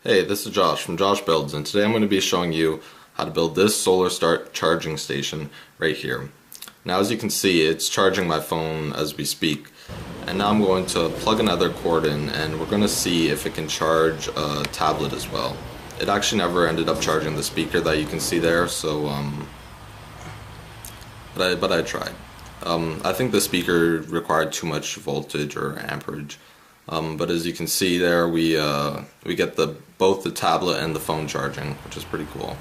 Hey, this is Josh from Josh Builds, and today I'm going to be showing you how to build this Solar Start charging station right here. Now, as you can see, it's charging my phone as we speak, and now I'm going to plug another cord in, and we're going to see if it can charge a tablet as well. It actually never ended up charging the speaker that you can see there, so but I tried. I think the speaker required too much voltage or amperage. But as you can see there, we get both the tablet and the phone charging, which is pretty cool.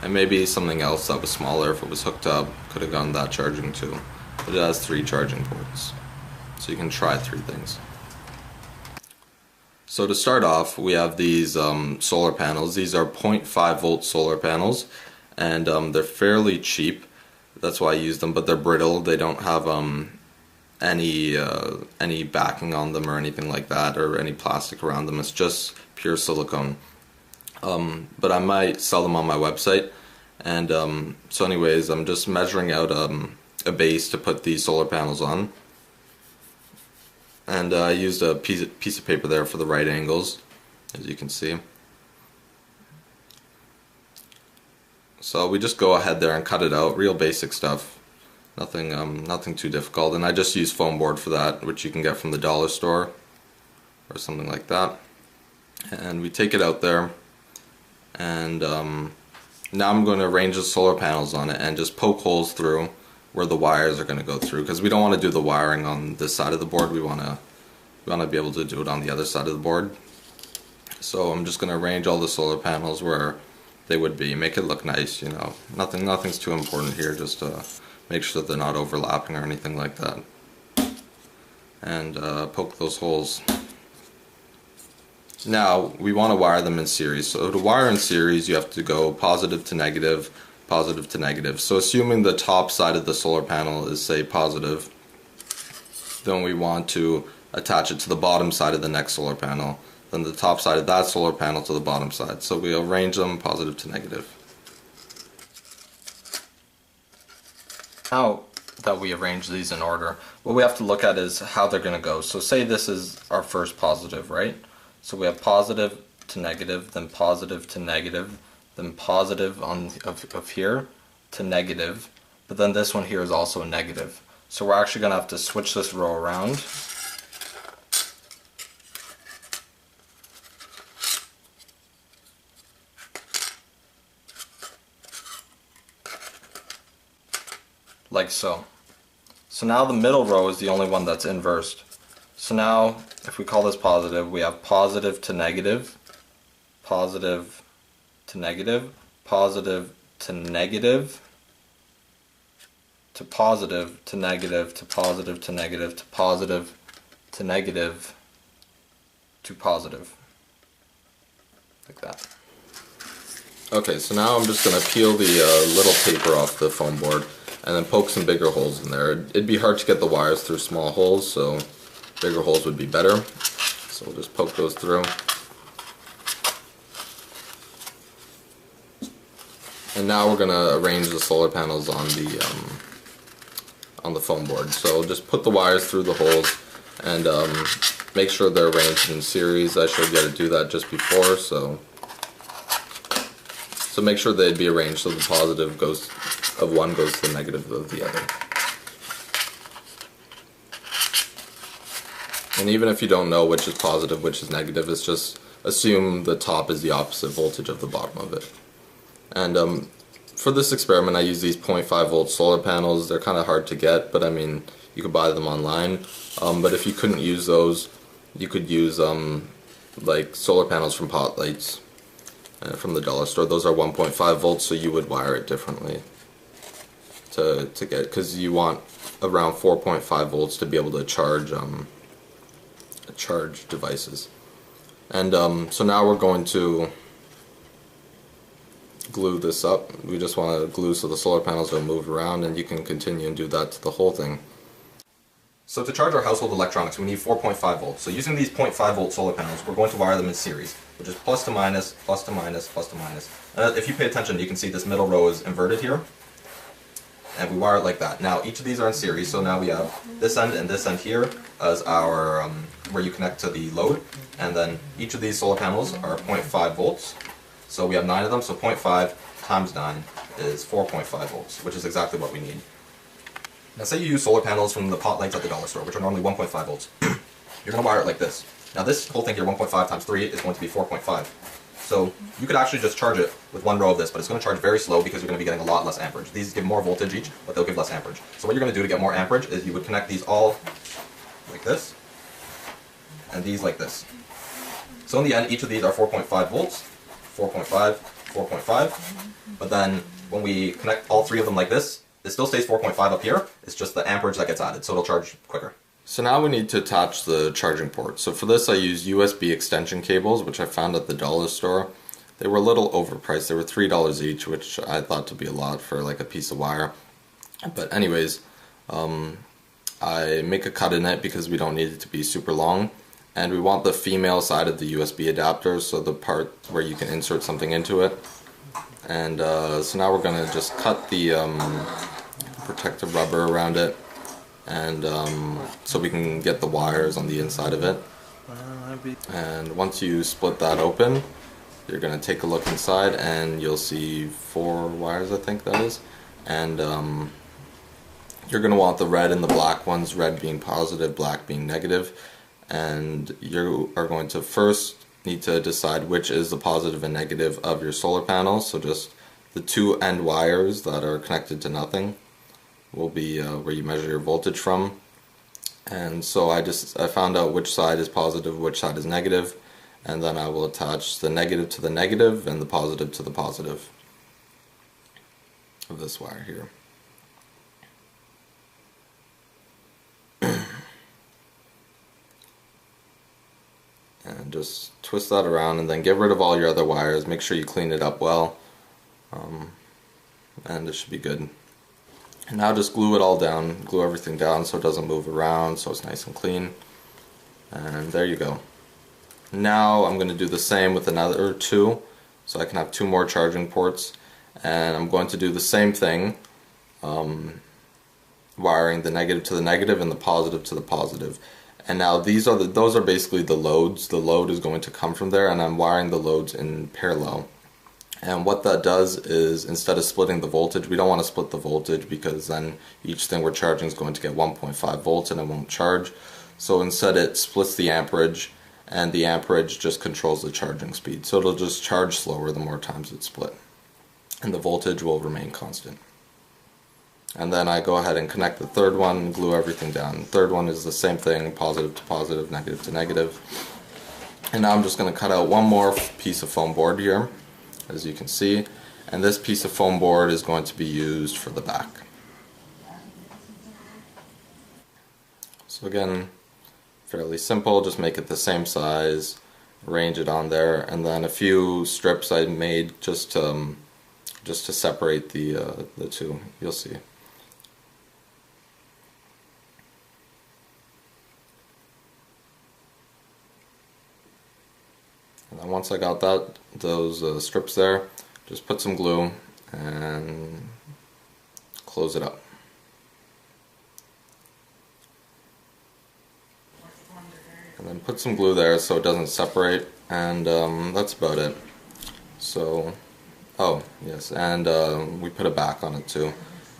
And maybe something else that was smaller, if it was hooked up, could have gotten that charging too. But it has 3 charging ports, so you can try 3 things. So to start off, we have these solar panels. These are 0.5 volt solar panels, and they're fairly cheap. That's why I use them, but they're brittle. They don't have any backing on them or anything like that, or any plastic around them. It's just pure silicone. But I might sell them on my website. And so anyways, I'm just measuring out a base to put these solar panels on. And I used a piece of paper there for the right angles, as you can see. So we just go ahead there and cut it out, real basic stuff. Nothing too difficult, and I just use foam board for that, which you can get from the dollar store or something like that. And we take it out there, and now I'm going to arrange the solar panels on it and just poke holes through where the wires are going to go through, because we don't want to do the wiring on this side of the board. We want to be able to do it on the other side of the board. So I'm just going to arrange all the solar panels where they would be, make it look nice, you know. Nothing's too important here, just make sure that they're not overlapping or anything like that. And poke those holes. Now, we want to wire them in series. So to wire in series, you have to go positive to negative, positive to negative. So assuming the top side of the solar panel is, say, positive, then we want to attach it to the bottom side of the next solar panel, then the top side of that solar panel to the bottom side. So we arrange them positive to negative. Now that we arrange these in order, what we have to look at is how they're going to go. So say this is our first positive, right? So we have positive to negative, then positive to negative, then positive of here to negative, but then this one here is also a negative. So we're actually going to have to switch this row around. Like so. So now the middle row is the only one that's inversed. So now if we call this positive, we have positive to negative, positive to negative, positive to negative, to positive to negative, to positive to negative, to positive to negative, to positive. Like that. Okay, so now I'm just going to peel the little paper off the foam board and then poke some bigger holes in there. It'd be hard to get the wires through small holes, so bigger holes would be better. So we'll just poke those through. And now we're going to arrange the solar panels on the foam board. So just put the wires through the holes and make sure they're arranged in series. I showed you how to do that just before, so make sure they'd be arranged so the positive of one goes to the negative of the other. And even if you don't know which is positive, which is negative, it's just assume the top is the opposite voltage of the bottom of it. And for this experiment I use these 0.5 volt solar panels. They're kind of hard to get, but I mean, you could buy them online. But if you couldn't use those, you could use like solar panels from Pot Lights from the dollar store. Those are 1.5 volts, so you would wire it differently to get, because you want around 4.5 volts to be able to charge devices. And so now we're going to glue this up. We just want to glue so the solar panels don't move around, and you can continue and do that to the whole thing. So to charge our household electronics, we need 4.5 volts. So using these 0.5 volt solar panels, we're going to wire them in series, which is plus to minus, plus to minus, plus to minus. If you pay attention, you can see this middle row is inverted here. and we wire it like that. Now each of these are in series, so now we have this end and this end here as our where you connect to the load, and then each of these solar panels are 0.5 volts. So we have 9 of them, so 0.5 times 9 is 4.5 volts, which is exactly what we need. Now say you use solar panels from the pot lights at the dollar store, which are normally 1.5 volts. You're going to wire it like this. Now this whole thing here, 1.5 times 3, is going to be 4.5. So you could actually just charge it with one row of this, but it's going to charge very slow because you're going to be getting a lot less amperage. These give more voltage each, but they'll give less amperage. So what you're going to do to get more amperage is you would connect these all like this, and these like this. So in the end, each of these are 4.5 volts, 4.5, 4.5, but then when we connect all 3 of them like this, it still stays 4.5 up here, it's just the amperage that gets added, so it'll charge quicker. So now we need to attach the charging port. So for this I use USB extension cables, which I found at the dollar store. They were a little overpriced, they were $3 each, which I thought to be a lot for like a piece of wire. But anyways, I make a cut in it because we don't need it to be super long. And we want the female side of the USB adapter, so the part where you can insert something into it. And so now we're going to just cut the protective rubber around it, and so we can get the wires on the inside of it. And once you split that open, you're going to take a look inside and you'll see 4 wires, I think that is. And you're going to want the red and the black ones, red being positive, black being negative. And you are going to first need to decide which is the positive and negative of your solar panels. So just the 2 end wires that are connected to nothing will be where you measure your voltage from. And so I found out which side is positive, which side is negative, and then I will attach the negative to the negative and the positive to the positive of this wire here. And just twist that around and then get rid of all your other wires. Make sure you clean it up well, and it should be good. And now just glue it all down, glue everything down so it doesn't move around, so it's nice and clean. And there you go. Now I'm going to do the same with another 2, so I can have 2 more charging ports. And I'm going to do the same thing, wiring the negative to the negative and the positive to the positive. And now those are basically the loads. The load is going to come from there, and I'm wiring the loads in parallel. And what that does is, instead of splitting the voltage, we don't want to split the voltage because then each thing we're charging is going to get 1.5 volts and it won't charge. So instead it splits the amperage, and the amperage just controls the charging speed. So it'll just charge slower the more times it's split. And the voltage will remain constant. And then I go ahead and connect the 3rd one, glue everything down. The 3rd one is the same thing, positive to positive, negative to negative. And now I'm just going to cut out one more piece of foam board here, as you can see, and this piece of foam board is going to be used for the back. So again, fairly simple, just make it the same size, arrange it on there, and then a few strips I made just to separate the 2, you'll see. And then once I got those strips there, just put some glue and close it up. And then put some glue there so it doesn't separate, and that's about it. So, oh yes, and we put a back on it too.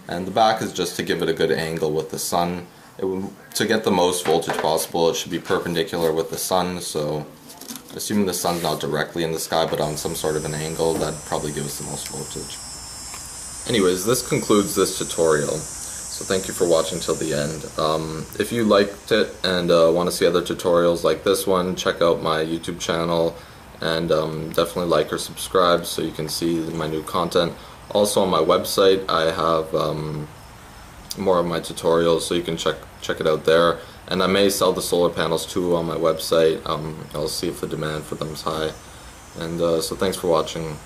And the back is just to give it a good angle with the sun. To get the most voltage possible, it should be perpendicular with the sun, so assuming the sun's not directly in the sky but on some sort of an angle, that'd probably give us the most voltage. Anyways, this concludes this tutorial, so thank you for watching till the end. If you liked it and want to see other tutorials like this one, check out my YouTube channel, and definitely like or subscribe so you can see my new content. Also on my website I have more of my tutorials, so you can check it out there. And I may sell the solar panels too on my website. I'll see if the demand for them is high. And so thanks for watching.